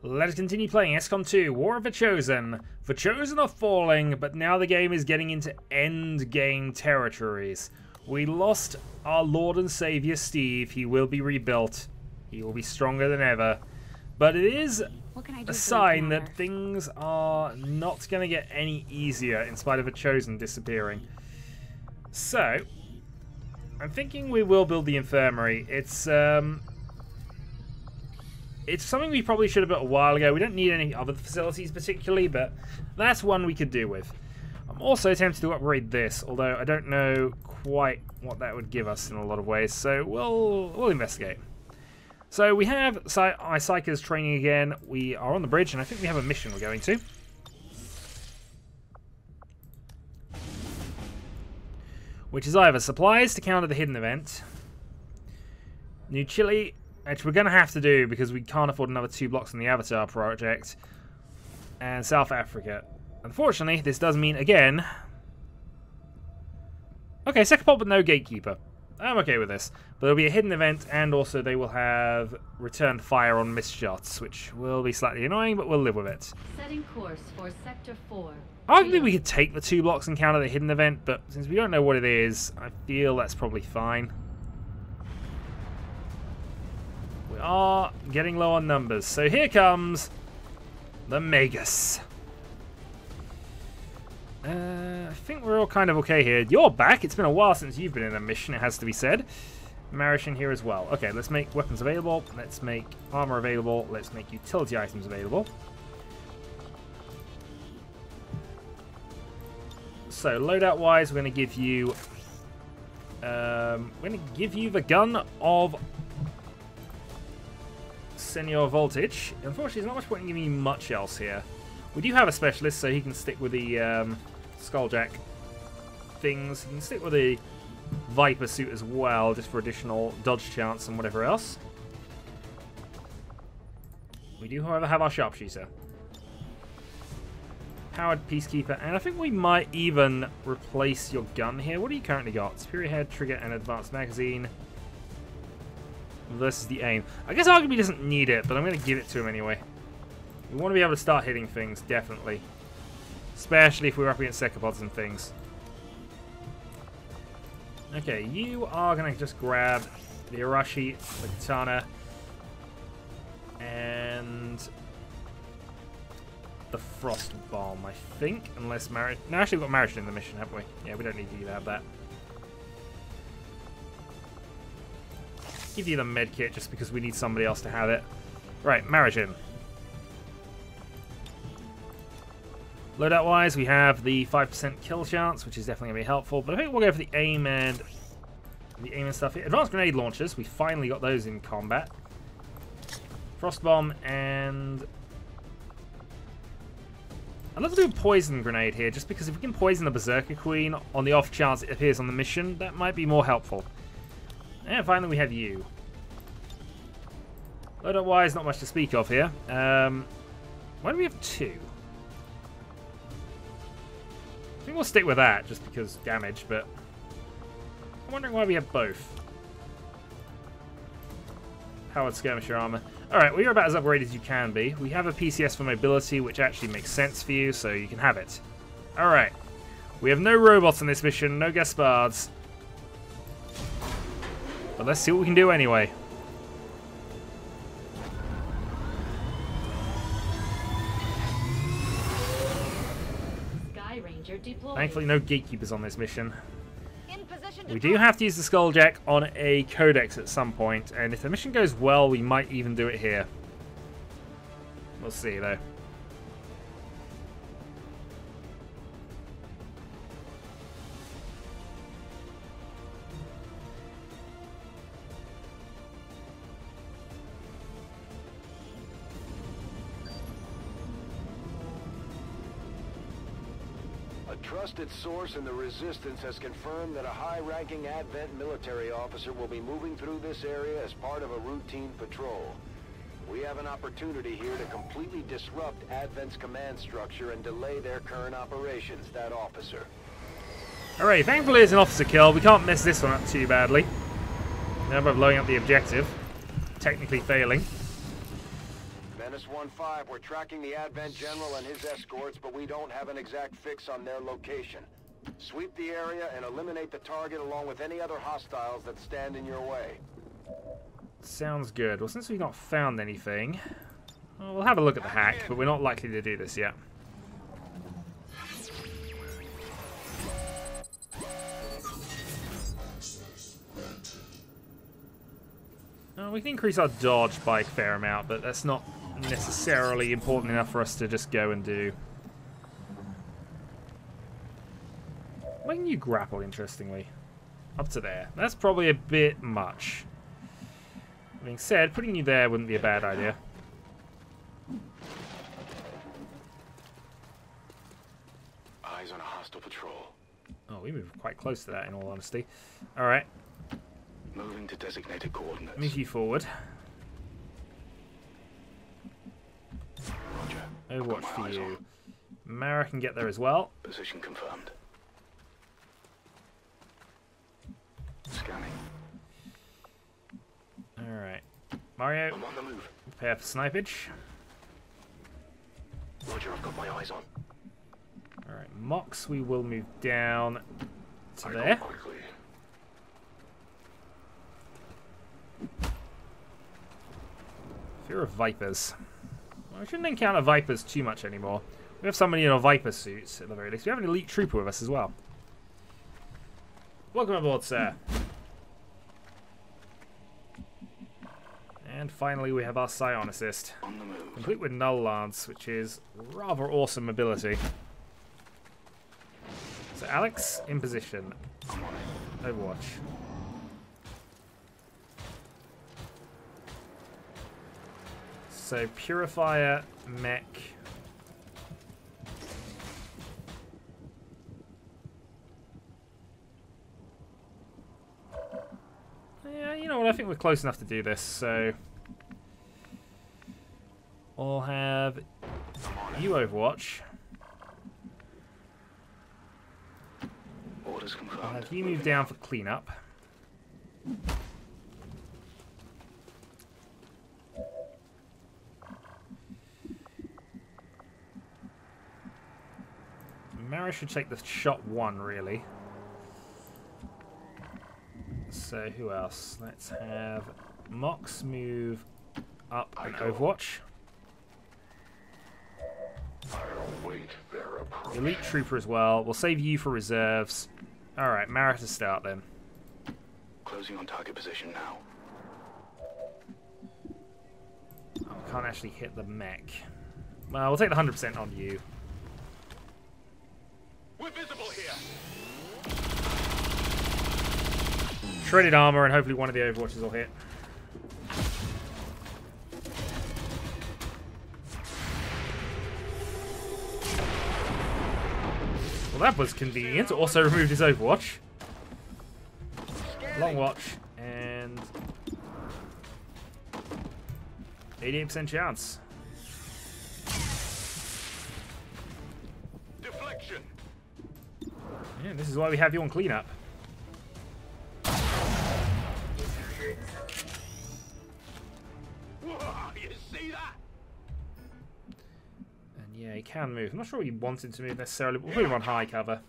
Let us continue playing Xcom2, War of the Chosen. The Chosen are falling, but now the game is getting into endgame territories. We lost our Lord and Savior Steve. He will be rebuilt. He will be stronger than ever. But it is a sign that things are not going to get any easier in spite of the Chosen disappearing. So, I'm thinking we will build the infirmary. It's something we probably should have built a while ago. We don't need any other facilities particularly, but that's one we could do with. I'm also tempted to upgrade this, although I don't know quite what that would give us in a lot of ways, so we'll investigate. So we have Psychers training again. We are on the bridge, and I think we have a mission we're going to. Which is either supplies to counter the hidden event, New Chile, which we're going to have to do because we can't afford another 2 blocks on the Avatar project, and South Africa. Unfortunately, this does mean, again... Okay, second pot but no gatekeeper. I'm okay with this. But there'll be a hidden event, and also they will have returned fire on missed shots, which will be slightly annoying, but we'll live with it. Setting course for Sector 4. Arguably, we could take the 2 blocks and counter the hidden event, but since we don't know what it is, I feel that's probably fine. We are getting low on numbers, so here comes the Magus. I think we're all kind of okay here. You're back. It's been a while since you've been in a mission, it has to be said. Marish in here as well. Okay, let's make weapons available. Let's make armor available. Let's make utility items available. So, loadout-wise, we're going to give you... the gun of Senior Voltage. Unfortunately, there's not much point in giving you much else here. We do have a specialist, so he can stick with the Skulljack things. He can stick with the Viper suit as well, just for additional dodge chance and whatever else. We do, however, have our Sharpshooter. Powered Peacekeeper, and I think we might even replace your gun here. What do you currently got? Superior Head, Trigger, and Advanced Magazine. Versus the aim. I guess arguably doesn't need it, but I'm going to give it to him anyway. We want to be able to start hitting things, definitely. Especially if we're up against Secopods and things. Okay, you are going to just grab the Arashi, the Katana, and the Frost Bomb, I think. Unless Marriage... No, actually we've got Marriage in the mission, haven't we? Yeah, we don't need you to have that. Give you the med kit just because we need somebody else to have it. Right, Marriage in. Loadout wise, we have the 5% kill chance, which is definitely going to be helpful, but I think we'll go for the aim and stuff here. Advanced grenade launchers, we finally got those in combat. Frost bomb, and I'd love to do a poison grenade here, just because if we can poison the Berserker Queen on the off chance it appears on the mission, that might be more helpful. And finally we have you. Loadout wise, not much to speak of here. Why do we have 2? I think we'll stick with that, just because damage, but I'm wondering why we have both. Powered Skirmisher Armor. Alright, well, you're about as upgraded as you can be. We have a PCS for mobility, which actually makes sense for you, so you can have it. Alright. We have no robots on this mission, no Gaspards. But let's see what we can do anyway. Thankfully, no gatekeepers on this mission. We do have to use the Skulljack on a codex at some point, and if the mission goes well, we might even do it here. We'll see, though. Trusted source in the Resistance has confirmed that a high-ranking Advent military officer will be moving through this area as part of a routine patrol. We have an opportunity here to completely disrupt Advent's command structure and delay their current operations, that officer. Alright, thankfully it's an officer kill. We can't mess this one up too badly. Now by blowing up the objective. Technically failing. This 1-5, we're tracking the Advent General and his escorts, but we don't have an exact fix on their location. Sweep the area and eliminate the target along with any other hostiles that stand in your way. Sounds good. Well, since we've not found anything, well, we'll have a look at the hack, but we're not likely to do this yet. We can increase our dodge by a fair amount, but that's not necessarily important enough for us to just go and do. Why can you grapple, interestingly? Up to there. That's probably a bit much. That being said, putting you there wouldn't be a bad idea. Eyes on a hostile patrol. Oh, we moved quite close to that, in all honesty. Alright. Moving to designated coordinates. Move you forward. Roger. Overwatch for you. Mara can get there as well. Position confirmed. Scanning. Alright. Mario, I'm on the move. prepare for snipage. Roger, I've got my eyes on. Alright, Mox, we will move down to there. Quickly. Fear of Vipers. Well, we shouldn't encounter Vipers too much anymore. We have somebody in a Viper suit, at the very least. We have an elite trooper with us as well. Welcome aboard, sir. And finally, we have our Scion Assist. On the move. Complete with Null Lance, which is rather awesome ability. So, Alex, in position. I'm on it. Overwatch. So, Purifier, Mech. Yeah, you know what? I think we're close enough to do this, so we'll have you Overwatch. Orders confirmed. I'll have you move down for cleanup. Mara should take the shot one, really. So, who else? Let's have Mox move up and Overwatch. I'll wait their approach. Elite Trooper as well. We'll save you for reserves. Alright, Mara to start then. Closing on target position now. I can't actually hit the mech. Well, we'll take the 100% on you. We're visible here. Shredded armor, and hopefully one of the Overwatches will hit. Well, that was convenient. Also removed his Overwatch. Long watch, and 88% chance. Deflection. Yeah, this is why we have you on cleanup. You see that? And yeah, he can move. I'm not sure he wanted to move necessarily, but we'll put him on high cover.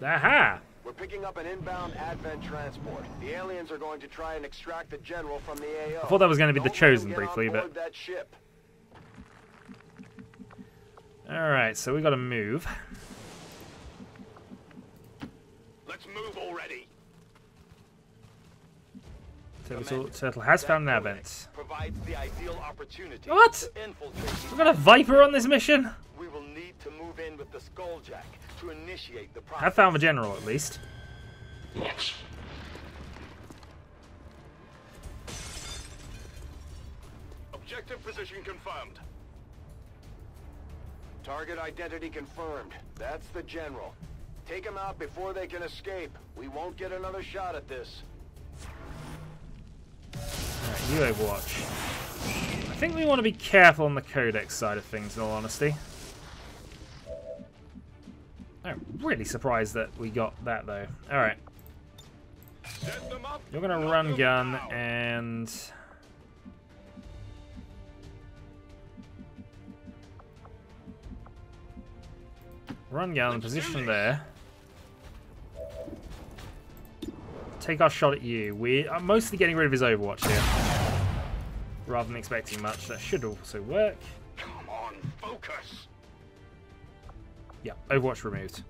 Aha! We're picking up an inbound Advent transport. The aliens are going to try and extract the general from the AO. I thought that was going to be the Don't let them Chosen get briefly, on but board that ship. alright, so we got to move. Let's move already. Turtle has found an Advent. Provides the ideal opportunity What? to infiltrate. We've got a Viper on this mission? We will need to move in with the Skulljack to initiate the process. I found the General, at least. Objective position confirmed. Target identity confirmed. That's the General. Take him out before they can escape. We won't get another shot at this. Alright, you Overwatch. I think we want to be careful on the Codex side of things, in all honesty. I'm really surprised that we got that, though. Alright. You're going to run gun, and Run gun, position there. Take our shot at you. We are mostly getting rid of his Overwatch here. Rather than expecting much. That should also work. Come on, focus. Yeah, Overwatch removed.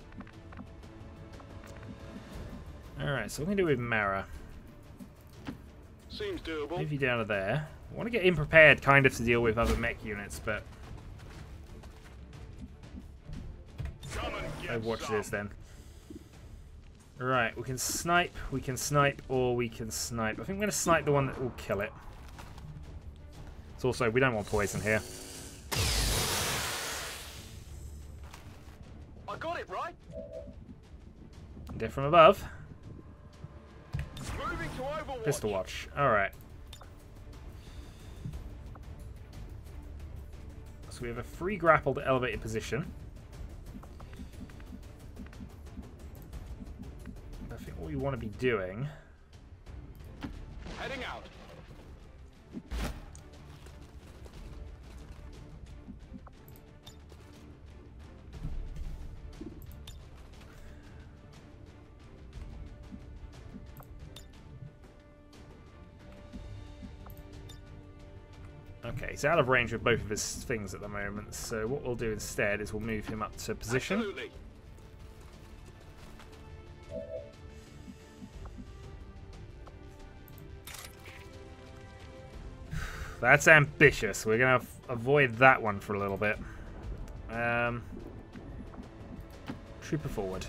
Alright, so what can we do with Mara? Seems doable. Move you down to there. I want to get him prepared kind of to deal with other mech units, but Overwatch this then. Right, we can snipe, or we can snipe. I think I'm going to snipe the one that will kill it. It's also, we don't want poison here. I got it right. Death from above. Moving to Overwatch. Pistol watch. Alright. So we have a free grapple to elevated position. I think what we want to be doing... Heading out. Okay, he's out of range with both of his things at the moment, so what we'll do instead is we'll move him up to position. Absolutely. That's ambitious. We're going to avoid that one for a little bit. Trooper forward.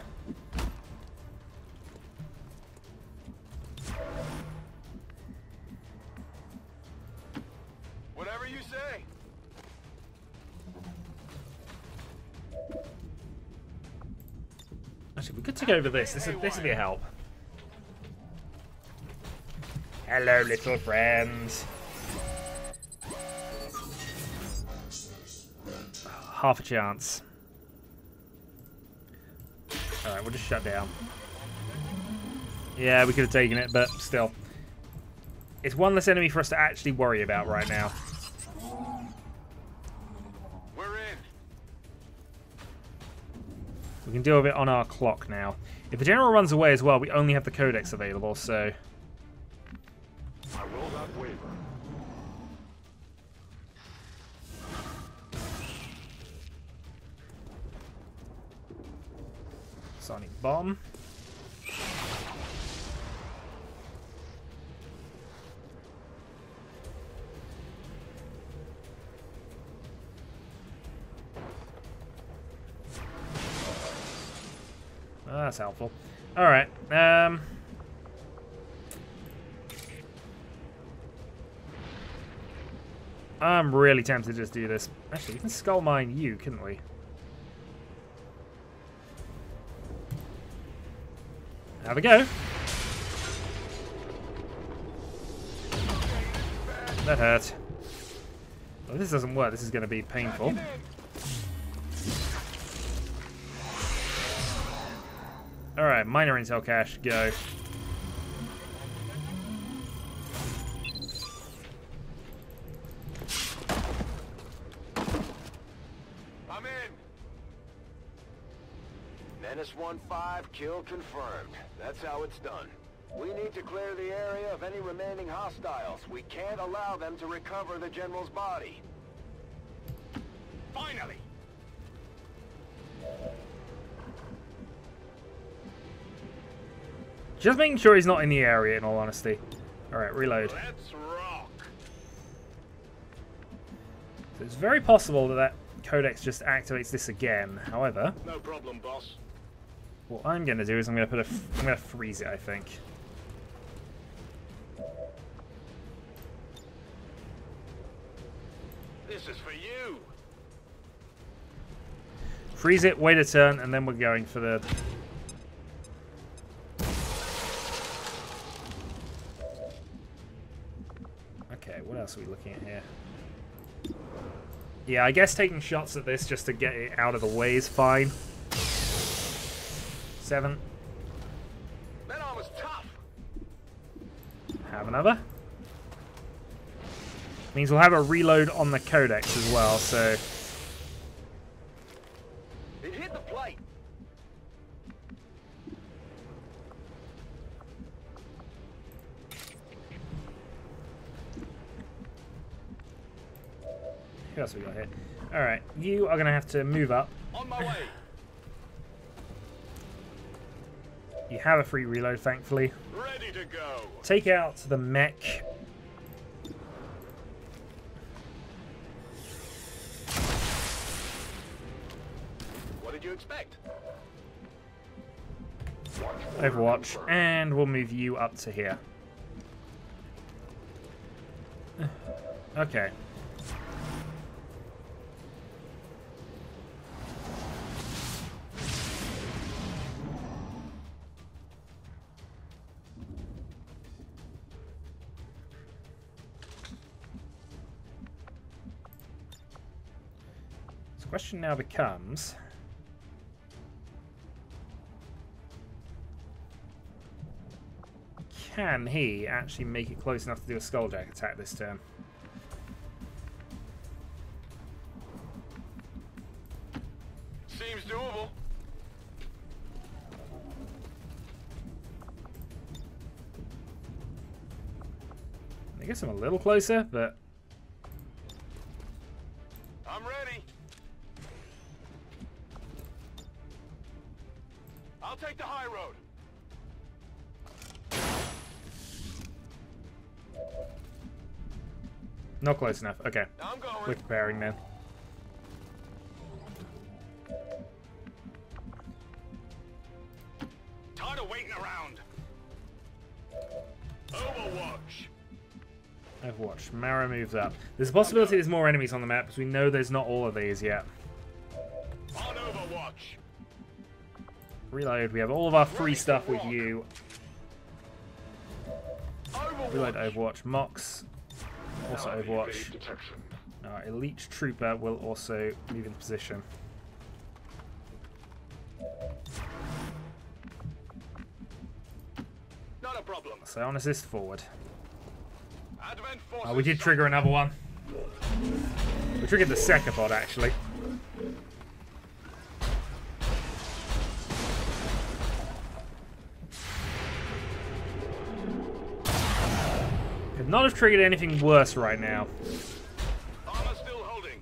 Whatever you say. Actually, we could take over this. This would be a help. Hello, little friends. Half a chance. Alright, we'll just shut down. Yeah, we could have taken it, but still. It's one less enemy for us to actually worry about right now. We're in. We can deal with it on our clock now. If the general runs away as well, we only have the codex available, so... I roll that waiver. Sonic bomb. Oh, that's helpful. Alright. I'm really tempted to just do this. Actually, we can skull mine you, couldn't we? Have a go. That hurt. Well, if this doesn't work, this is going to be painful. Alright, minor intel cache, go. I'm in. Menace 1-5, kill confirmed. That's how it's done. We need to clear the area of any remaining hostiles. We can't allow them to recover the General's body. Finally! Just making sure he's not in the area, in all honesty. Alright, reload. Let's rock! So it's very possible that that codex just activates this again. However, No problem, boss. what I'm going to do is I'm going to freeze it, I think. This is for you! Freeze it, wait a turn, and then we're going for the... Okay, what else are we looking at here? Yeah, I guess taking shots at this just to get it out of the way is fine. 7. That arm was tough! Have another. Means we'll have a reload on the codex as well, so... It hit the plate! Who else we got here? Alright, you are going to have to move up. On my way. You have a free reload, thankfully. Ready to go. Take out the mech. What did you expect? Overwatch, and we'll move you up to here. Okay. The question now becomes, can he actually make it close enough to do a Skulljack attack this turn? Seems doable. I guess I'm a little closer, but I'm ready. I'll take the high road. not close enough. Okay, I'm going. we're preparing then. Tired of waiting around. Overwatch. Overwatch. Mara moves up. There's a possibility there's more enemies on the map, because we know there's not all of these yet. On Overwatch. Reload. We have all of our free stuff with you. Overwatch. Reload Overwatch. Mox. Also Overwatch. Our elite trooper will also move into position. Not a problem. So on assist forward. Advent Oh, we did trigger another one. We triggered the second pod actually. Could not have triggered anything worse right now. Armor still holding.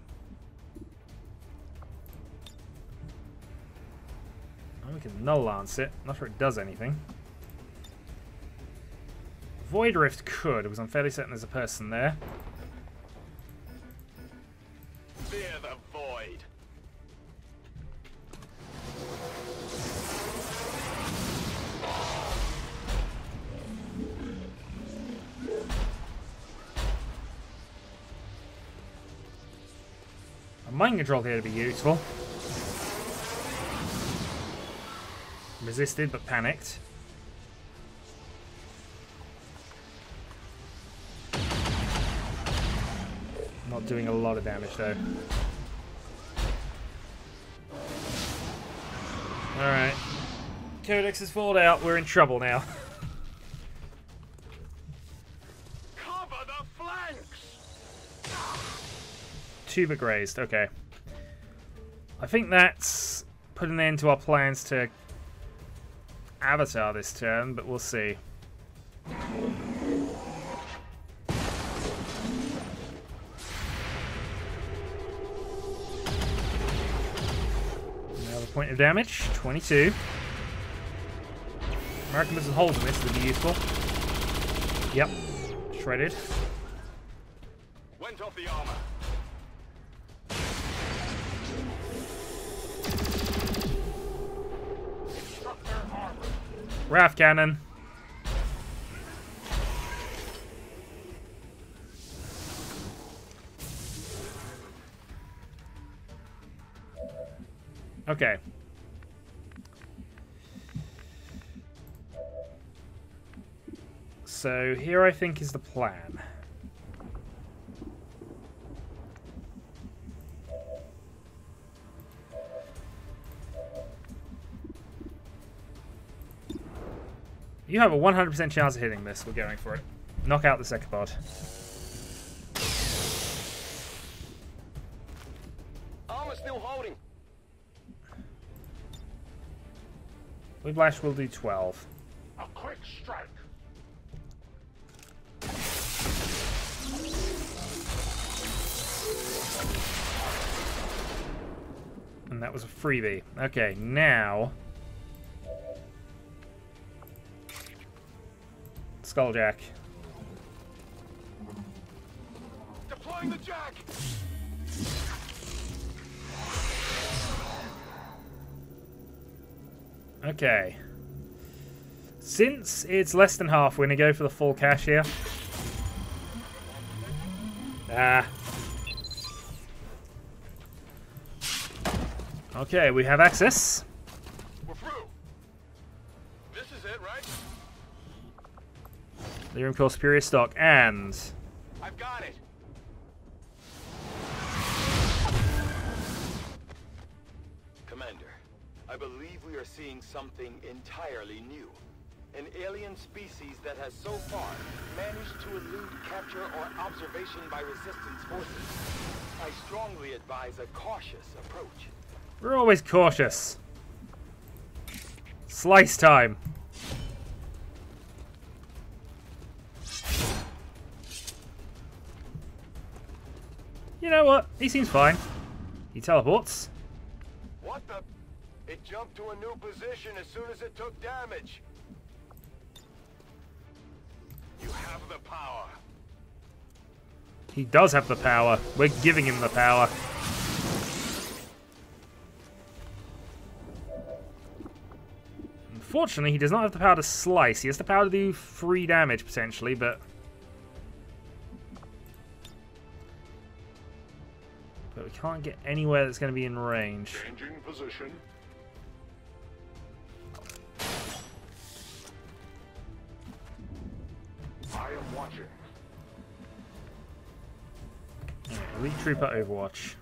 Oh, we can null lance it. Not sure it does anything. Void Rift could, because I'm fairly certain there's a person there. Fear the void. A mind control here to be useful. Resisted but panicked. Not doing a lot of damage though. Alright. Codex has fallen out. We're in trouble now. Cover the flanks. Tuba grazed. Okay. I think that's putting an end to our plans to Avatar this turn, but we'll see. Another point of damage. 22. American missile holes in this would be useful. Yep. Shredded. Went off the armor. Raft cannon. Okay. So here I think is the plan. You have a 100% chance of hitting this. We're going for it. Knock out the second pod. Armor still holding. Whiplash will do 12. A quick strike. And that was a freebie. Okay, now... Skulljack. Deploying the jack! Okay. Since it's less than half, we're going to go for the full cash here. Ah. Okay, we have access. We're through. This is it, right? Lyrium Core Superior stock, and... I've got it. Commander, I believe we are seeing something entirely new. An alien species that has so far managed to elude capture or observation by resistance forces. I strongly advise a cautious approach. We're always cautious. Slice time. You know what? He seems fine. He teleports. What the? It jumped to a new position as soon as it took damage. You have the power. He does have the power. We're giving him the power. Unfortunately, he does not have the power to slice. He has the power to do 3 damage, potentially, but... But we can't get anywhere that's going to be in range. Changing position. I am watching. Elite Trooper Overwatch.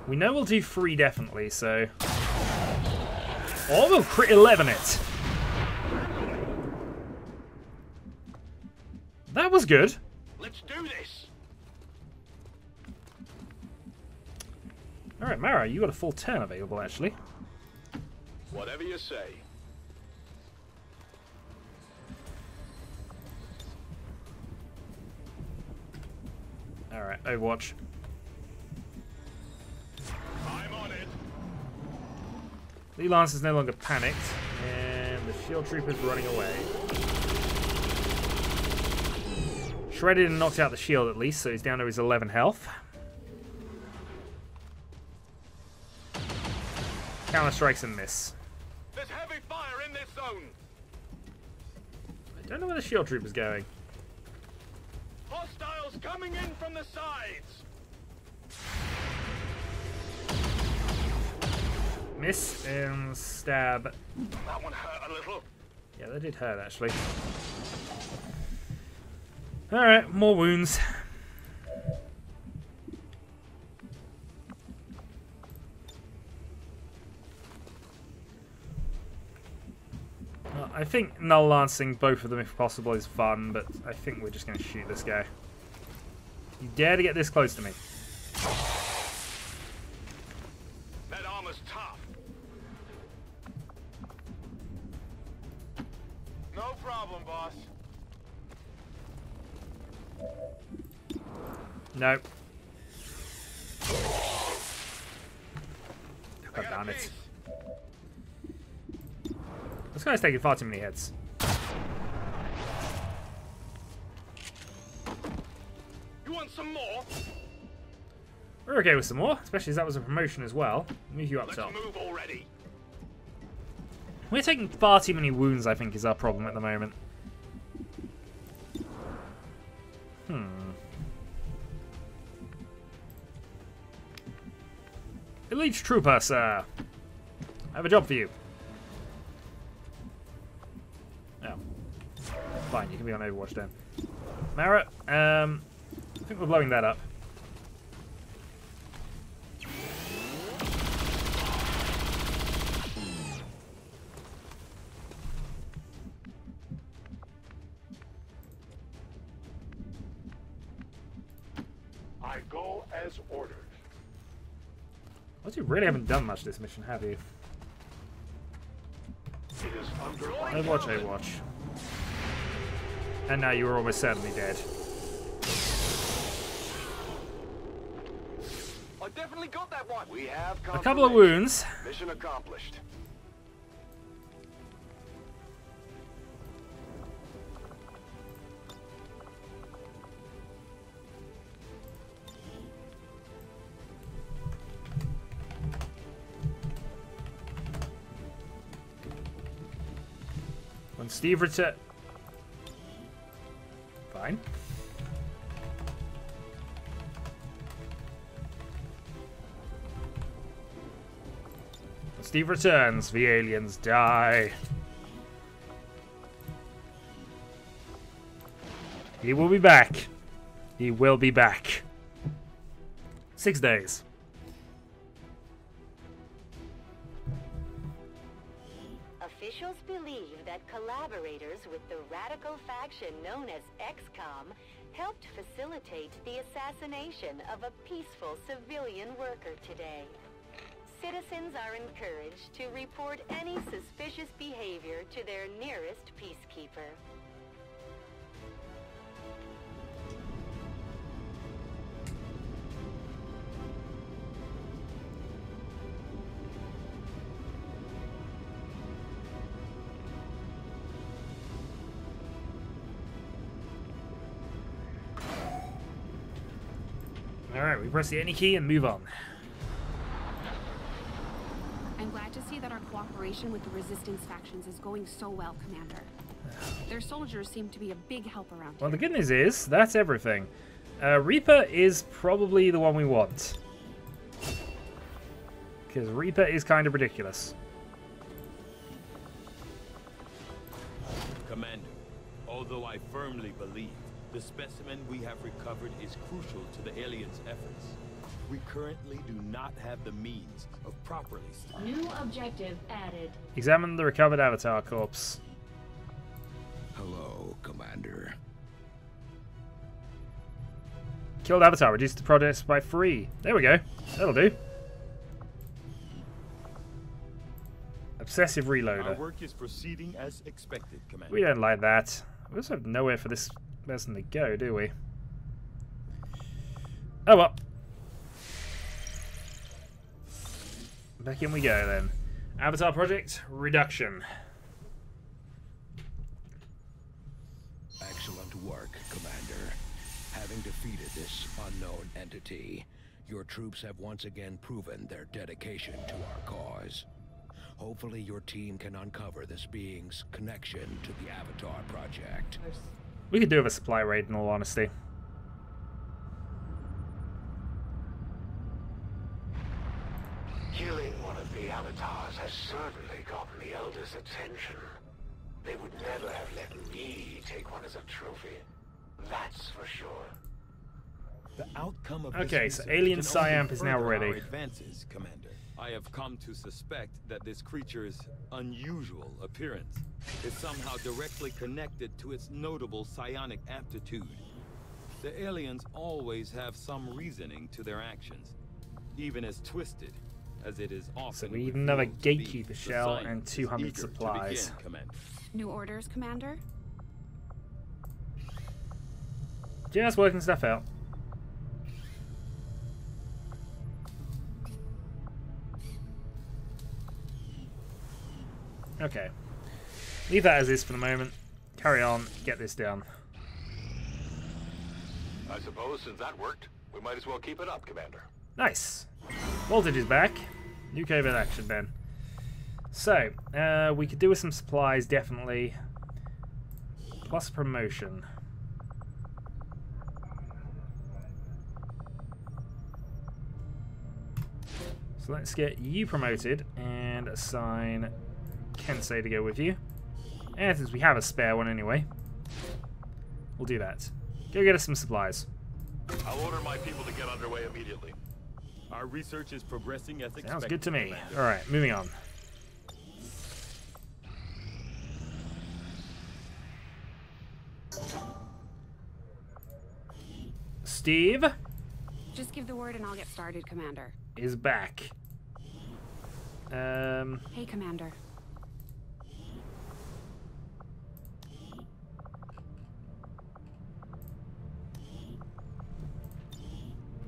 We know we'll do 3 definitely, so... Oh, we'll crit 11 it! That was good. Let's do this. Alright, Mara, you got a full turn available, actually. Whatever you say. Alright, Overwatch. I'm on it. Lee Lance is no longer panicked, and the Shield Trooper's running away. Shredded and knocked out the shield at least, so he's down to his 11 health. Counter strikes and miss. There's heavy fire in this zone. I don't know where the Shield Trooper's going. Hostiles coming in from the sides. Miss and stab. That one hurt a little. Yeah, that did hurt, actually. Alright, more wounds. I think null lancing both of them if possible is fun, but I think we're just going to shoot this guy. You dare to get this close to me? That armor's tough. No problem, boss. No. God damn it. This guy's taking far too many hits. You want some more? We're okay with some more, especially as that was a promotion as well. Move you up Let's top. move already. We're taking far too many wounds, I think, is our problem at the moment. Elite Trooper, sir. I have a job for you. Oh. Fine, you can be on Overwatch then. Mara, I think we're blowing that up. I go as ordered. Well, you really haven't done much this mission, have you? It is under Overwatch, Overwatch. And now you are almost certainly dead. We have A couple of confirmation. wounds. Mission accomplished. When Steve returns... Fine. When Steve returns, the aliens die. He will be back. He will be back. 6 days. Officials believe that collaborators with the radical faction known as Xcom helped facilitate the assassination of a peaceful civilian worker today. Citizens are encouraged to report any suspicious behavior to their nearest peacekeeper. Alright, we press the any key and move on. I'm glad to see that our cooperation with the Resistance factions is going so well, Commander. Their soldiers seem to be a big help around Well, here. the good news is, that's everything. Reaper is probably the one we want. Because Reaper is kind of ridiculous. Commander, although I firmly believe the specimen we have recovered is crucial to the aliens' efforts, we currently do not have the means of properly studying. New objective added. Examine the recovered Avatar corpse. Hello, Commander. Killed Avatar, reduced the progress by 3. There we go. That'll do. Obsessive Our reloader. work is proceeding as expected, Commander. We don't like that. We also have nowhere for this person to go, do we? Oh well. Back in we go then. Avatar Project Reduction. Excellent work, Commander. Having defeated this unknown entity, your troops have once again proven their dedication to our cause. Hopefully your team can uncover this being's connection to the Avatar Project. We could do with a supply raid in all honesty. Killing one of the avatars has certainly gotten the Elders' attention. They would never have let me take one as a trophy. That's for sure. The outcome of Okay, this so research Alien can Siam only is now further ready. our advances, Commander. I have come to suspect that this creature's unusual appearance is somehow directly connected to its notable psionic aptitude. The aliens always have some reasoning to their actions, even as twisted as it is often. So we need another revealed to be. gatekeeper The shell science and is 200 eager to supplies. begin, Commander. New orders, Commander? Just working stuff out. Okay. Leave that as is for the moment. Carry on, get this down. I suppose since that worked, we might as well keep it up, Commander. Nice. Voltage is back. New covert action then. So, we could do with some supplies, definitely. Plus promotion. So let's get you promoted and assign Kensei to go with you. And since we have a spare one anyway, we'll do that. Go get us some supplies. I'll order my people to get underway immediately. Our research is progressing as expected. Sounds good to me. Commander. Alright, moving on. Steve Just give the word and I'll get started, Commander. is back. Hey, Commander.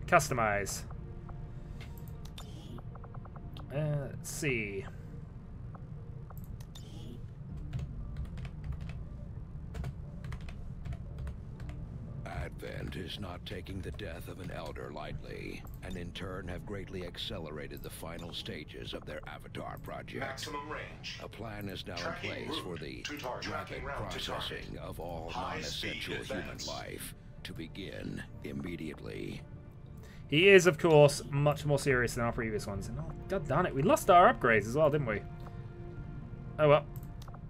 Customize. Let's see. Advent is not taking the death of an elder lightly, and in turn have greatly accelerated the final stages of their Avatar project. Maximum range. A plan is now Tracking in place for route the to target. rapid Tracking route to processing target. of all High-speed non-essential human advance. life to begin immediately. He is, of course, much more serious than our previous ones. And oh, god darn it, we lost our upgrades as well, didn't we? Oh well.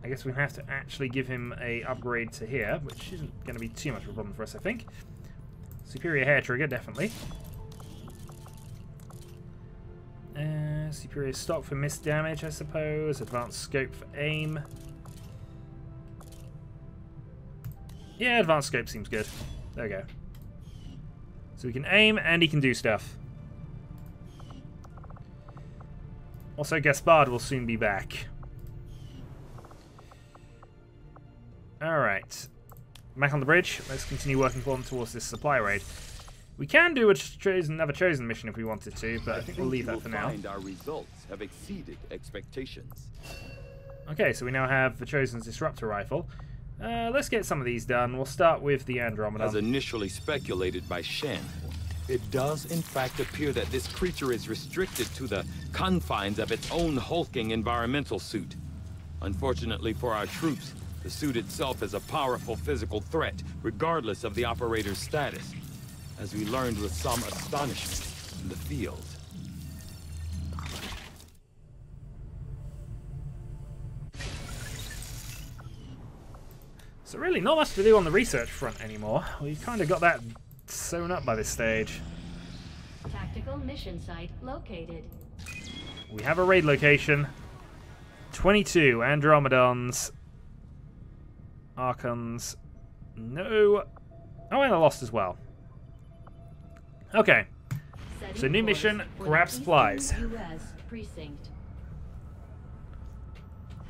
I guess we have to actually give him a upgrade to here, which isn't going to be too much of a problem for us, I think. Superior hair trigger, definitely. Superior stock for missed damage, I suppose. Advanced scope for aim. Yeah, advanced scope seems good. There we go. So we can aim and he can do stuff. Also, Gaspard will soon be back. Alright. Back on the bridge. Let's continue working forward towards this supply raid. We can do another chosen mission if we wanted to, but I think we'll leave that for now. Our results have exceeded expectations. Okay, so we now have the Chosen's Disruptor Rifle. Let's get some of these done. We'll start with the Andromeda. As initially speculated by Shen, it does in fact appear that this creature is restricted to the confines of its own hulking environmental suit. Unfortunately for our troops, the suit itself is a powerful physical threat, regardless of the operator's status, as we learned with some astonishment in the field. So really, not much to do on the research front anymore. We've kind of got that sewn up by this stage. Tactical mission site located. We have a raid location. 22 Andromedons. Archons. No. Oh, and I lost as well. Okay. Setting So new course mission, for grab the supplies. Eastern US precinct.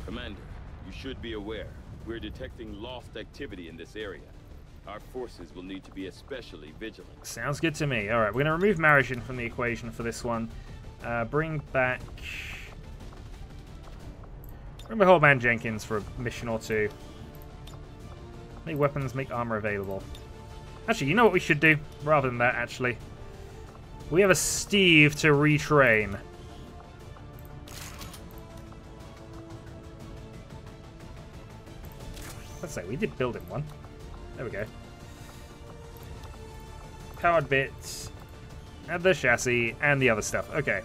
Commander, you should be aware, we're detecting lost activity in this area. Our forces will need to be especially vigilant. Sounds good to me. Alright, we're going to remove Marishin from the equation for this one. Bring back Old Man Jenkins for a mission or two. Make weapons, make armor available. Actually, you know what we should do? Rather than that, actually. We have a Steve to retrain. Let's say we did build him one. There we go. Powered bits, and the chassis, and the other stuff. Okay.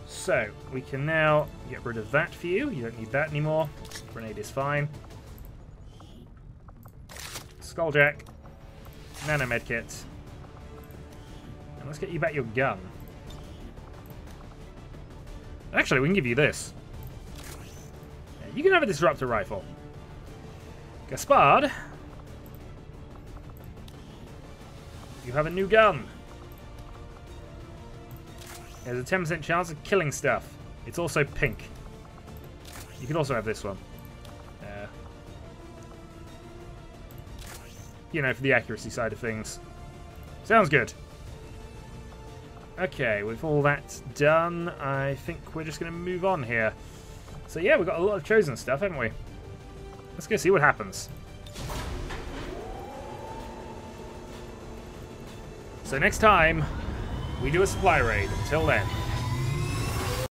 So, we can now get rid of that for you. You don't need that anymore. Grenade is fine. Skulljack. Nano medkit. And let's get you back your gun. Actually, we can give you this. Yeah, you can have a disruptor rifle. Gaspard. You have a new gun. There's a 10% chance of killing stuff. It's also pink. You can also have this one. You know, for the accuracy side of things. Sounds good. Okay, with all that done, I think we're just going to move on here. So yeah, we've got a lot of chosen stuff, haven't we? Let's go see what happens. So next time, we do a supply raid. Until then.